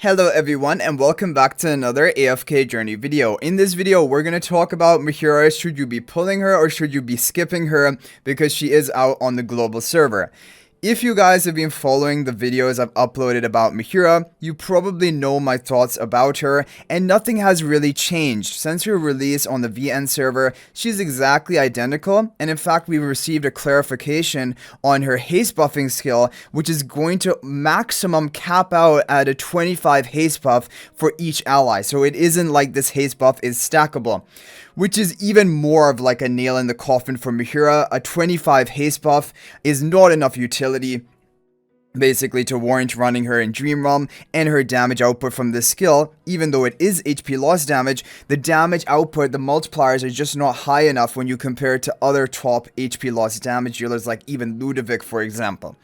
Hello everyone and welcome back to another AFK journey video. In this video we're going to talk about Mehira. Should you be pulling her or should you be skipping her because she is out on the global server? If you guys have been following the videos I've uploaded about Mehira, you probably know my thoughts about her, and nothing has really changed. Since her release on the VN server, she's exactly identical, and in fact we received a clarification on her haste buffing skill, which is going to maximum cap out at a 25 haste buff for each ally. So it isn't like this haste buff is stackable, which is even more of like a nail in the coffin for Mehira. A 25 haste buff is not enough utility basically to warrant running her in Dream Realm, and her damage output from this skill, even though it is HP loss damage, the damage output, the multipliers are just not high enough when you compare it to other top HP loss damage dealers like even Ludovic, for example.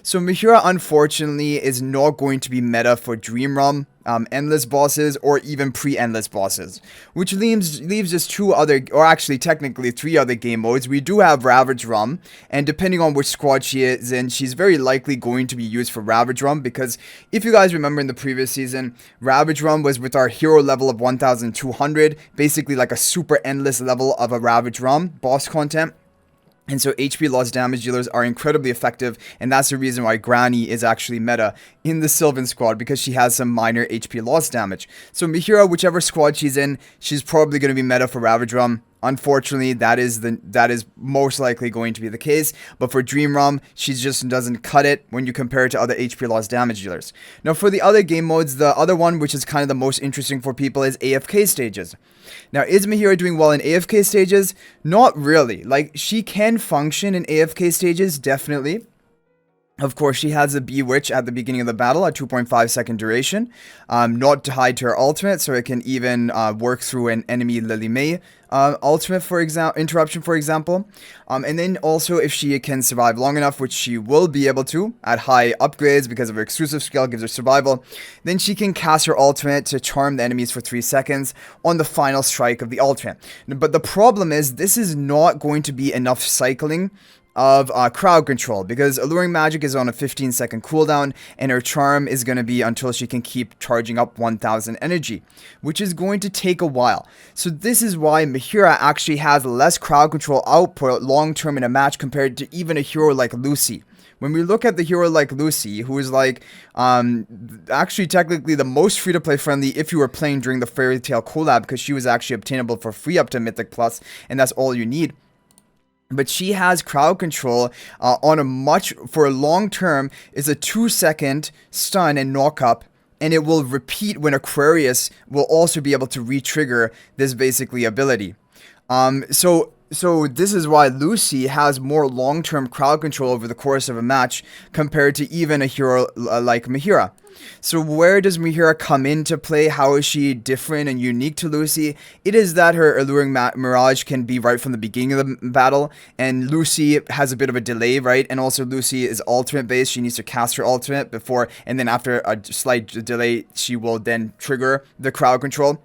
So Mehira unfortunately is not going to be meta for Dream Realm, endless bosses, or even pre-endless bosses, which leaves just two other, or actually technically three other game modes. We do have Ravaged Realm, and depending on which squad she is in, she's very likely going to be used for Ravaged Realm, because if you guys remember in the previous season, Ravaged Realm was with our hero level of 1200, basically like a super endless level of a Ravaged Realm boss content. And so HP loss damage dealers are incredibly effective, and that's the reason why Granny is actually meta in the Sylvan squad, because she has some minor HP loss damage. So Mehira, whichever squad she's in, she's probably going to be meta for Ravage Realm. Unfortunately, that is most likely going to be the case, but for Dream Realm, she just doesn't cut it when you compare it to other HP loss damage dealers. Now for the other game modes, the other one which is kind of the most interesting for people is AFK stages. Now, is Mehira doing well in AFK stages? Not really. Like, she can function in AFK stages, definitely. Of course, she has a Bewitch at the beginning of the battle at 2.5 second duration, not tied to her ultimate, so it can even work through an enemy Lily May ultimate, for example, interruption, for example. And then also, if she can survive long enough, which she will be able to at high upgrades because of her exclusive skill, gives her survival, then she can cast her ultimate to charm the enemies for 3 seconds on the final strike of the ultimate. But the problem is, this is not going to be enough cycling of crowd control, because Alluring Magic is on a 15-second cooldown, and her charm is going to be until she can keep charging up 1000 energy, which is going to take a while. So this is why Mehira actually has less crowd control output long-term in a match compared to even a hero like Lucy. When we look at the hero like Lucy, who is like, actually technically the most free-to-play friendly if you were playing during the Fairy Tail collab, because she was actually obtainable for free up to Mythic Plus, and that's all you need. But she has crowd control on a much, for a long term, is a 2-second stun and knock up, and it will repeat when Aquarius will also be able to re-trigger this basically ability. So this is why Lucy has more long-term crowd control over the course of a match compared to even a hero like Mehira. So where does Mehira come into play? How is she different and unique to Lucy? It is that her Alluring Mirage can be right from the beginning of the battle, and Lucy has a bit of a delay, right? And also Lucy is ultimate based. She needs to cast her ultimate before, and then after a slight delay, she will then trigger the crowd control.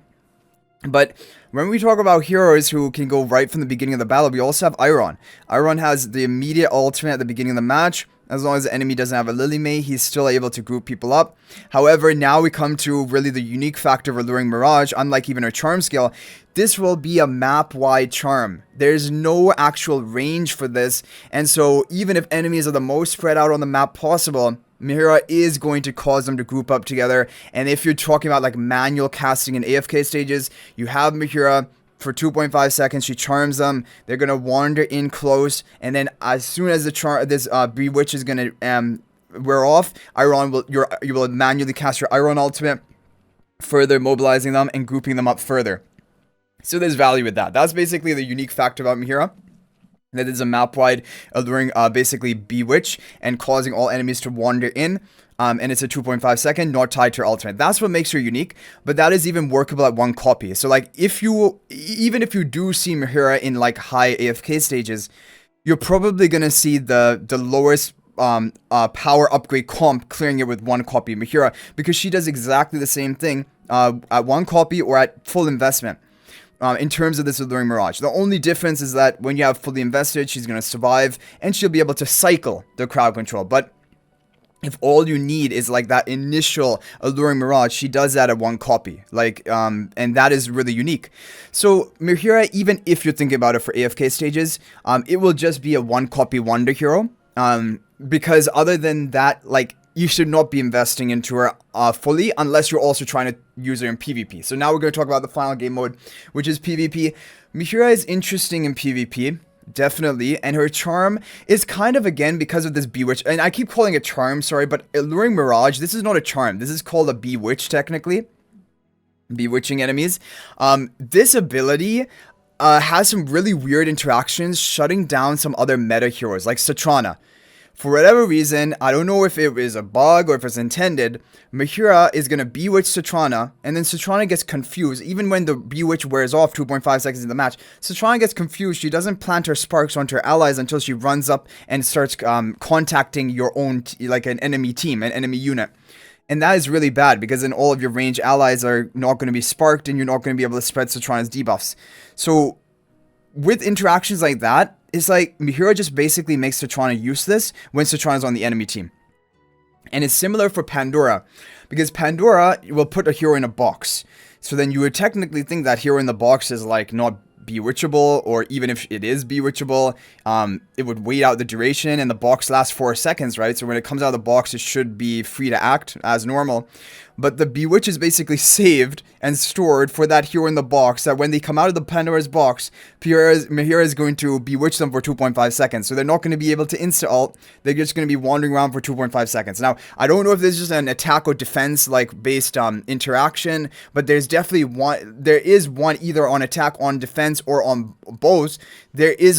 But when we talk about heroes who can go right from the beginning of the battle, we also have Iron. Iron has the immediate ultimate at the beginning of the match. As long as the enemy doesn't have a Lily May, he's still able to group people up. However, now we come to really the unique factor of Alluring Mirage. Unlike even her charm skill, this will be a map-wide charm. There's no actual range for this, and so even if enemies are the most spread out on the map possible, Mehira is going to cause them to group up together. And if you're talking about like manual casting in AFK stages, you have Mehira for 2.5 seconds, she charms them, they're going to wander in close, and then as soon as this Bewitch is going to wear off, you will manually cast your Iron ultimate, further mobilizing them and grouping them up further. So there's value with that. That's basically the unique factor about Mehira. That is a map-wide alluring, basically Bewitch, and causing all enemies to wander in. And it's a 2.5 second, not tied to her ultimate. That's what makes her unique, but that is even workable at 1 copy. So like, even if you do see Mehira in like high AFK stages, you're probably gonna see the lowest power upgrade comp clearing it with 1 copy of Mehira, because she does exactly the same thing at 1 copy or at full investment. In terms of this Alluring Mirage, the only difference is that when you have fully invested, she's going to survive, and she'll be able to cycle the crowd control. But if all you need is like that initial alluring mirage, she does that at one copy, like and that is really unique. So Mehira, even if you're thinking about it for AFK stages, it will just be a one copy wonder hero, because other than that, like, you should not be investing into her fully unless you're also trying to use her in PvP. So now we're going to talk about the final game mode, which is PvP. Mehira is interesting in PvP, definitely, and her charm is kind of, again, because of this bewitch, and I keep calling it charm, sorry, but alluring mirage, this is not a charm, this is called a bewitch, technically, bewitching enemies. This ability has some really weird interactions, shutting down some other meta heroes like Satrana. For whatever reason, I don't know if it is a bug or if it's intended, Mehira is going to bewitch Satrana, and then Satrana gets confused. Even when the bewitch wears off 2.5 seconds in the match, Satrana gets confused. She doesn't plant her sparks onto her allies until she runs up and starts contacting your own, like an enemy team, an enemy unit. And that is really bad, because then all of your ranged allies are not going to be sparked, and you're not going to be able to spread Satrana's debuffs. So with interactions like that, it's like Mehira just basically makes Satrana useless when Satrana's on the enemy team. And it's similar for Pandora, because Pandora will put a hero in a box. So then you would technically think that hero in the box is like not bewitchable, or even if it is bewitchable, it would wait out the duration, and the box lasts 4 seconds, right? So when it comes out of the box, it should be free to act as normal. But the bewitch is basically saved and stored for that hero in the box, that when they come out of the Pandora's box, Mehira is going to bewitch them for 2.5 seconds. So they're not going to be able to insta-ult, they're just going to be wandering around for 2.5 seconds. Now, I don't know if this is just an attack or defense, like, based interaction, but there's definitely one, there is one either on attack, on defense, or on both. There is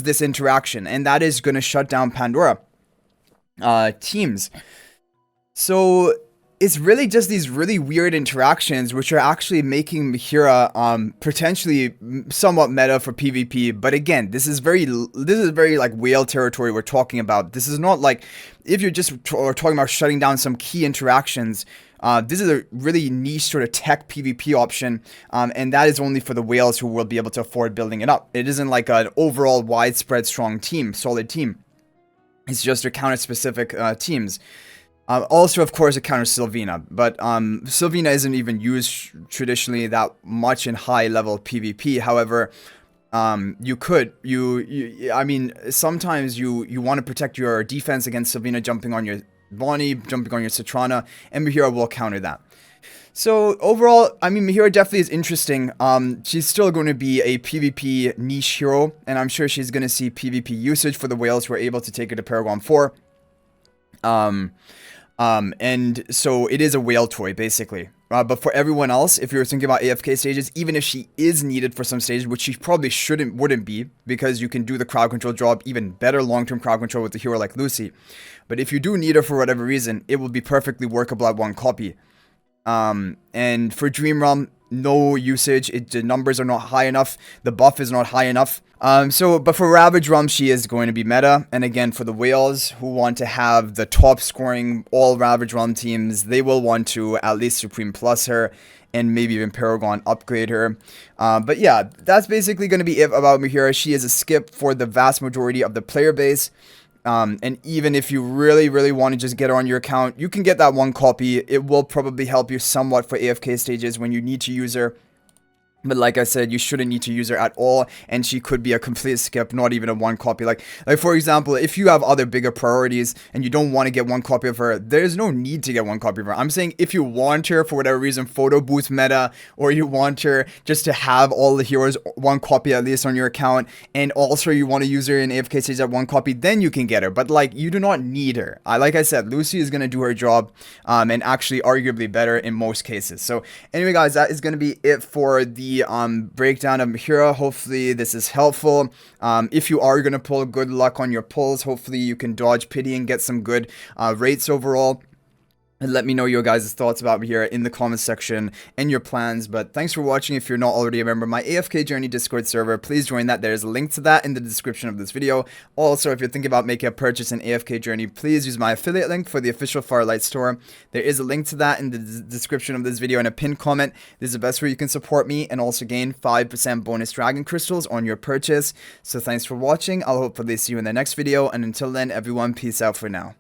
this interaction, and that is going to shut down Pandora teams. So it's really just these really weird interactions which are actually making Mehira potentially somewhat meta for PvP. But again, this is very like whale territory we're talking about. This is not like, if you're just talking about shutting down some key interactions, this is a really niche sort of tech PvP option, and that is only for the whales who will be able to afford building it up. It isn't like an overall widespread strong team, solid team. It's just to counter specific teams. Also, of course, it counters Sylvina, but Sylvina isn't even used traditionally that much in high-level PvP. However, you could, I mean, sometimes you want to protect your defense against Sylvina jumping on your Bonnie, jumping on your Satrana, and Mehira will counter that. So overall, I mean, Mehira definitely is interesting. She's still going to be a PvP niche hero, and I'm sure she's going to see PvP usage for the whales who are able to take her to Paragon 4. And so it is a whale toy, basically. But for everyone else, if you're thinking about AFK stages, even if she is needed for some stages, which she probably wouldn't be, because you can do the crowd control job even better long-term crowd control with a hero like Lucy. But if you do need her for whatever reason, it will be perfectly workable at one copy. And for Dream Realm, no usage. The numbers are not high enough. The buff is not high enough. But for Ravaged Realm, she is going to be meta. And again, for the whales who want to have the top scoring all Ravaged Realm teams, they will want to at least Supreme Plus her, and maybe even Paragon upgrade her. But yeah, that's basically going to be it about Mehira. She is a skip for the vast majority of the player base. And even if you really, really want to just get her on your account, you can get that one copy. It will probably help you somewhat for AFK stages when you need to use her. But like I said, you shouldn't need to use her at all, and she could be a complete skip, not even a one copy. Like for example, if you have other bigger priorities and you don't want to get one copy of her, there's no need to get one copy of her. I'm saying if you want her for whatever reason, photo booth meta, or you want her just to have all the heroes one copy at least on your account, and also you want to use her in AFK stage at one copy, then you can get her. But like, you do not need her. Like I said, Lucy is going to do her job, and actually arguably better in most cases. So anyway guys, that is going to be it for the breakdown of Mehira. Hopefully this is helpful. If you are going to pull, good luck on your pulls. Hopefully you can dodge pity and get some good rates overall. And let me know your guys' thoughts about Mehira in the comments section and your plans. But thanks for watching. If you're not already a member of my AFK Journey Discord server, please join that. There's a link to that in the description of this video. Also, if you're thinking about making a purchase in AFK Journey, please use my affiliate link for the official Firelight store. There is a link to that in the description of this video and a pinned comment. This is the best way you can support me and also gain 5% bonus dragon crystals on your purchase. So thanks for watching. I'll hopefully see you in the next video. And until then, everyone, peace out for now.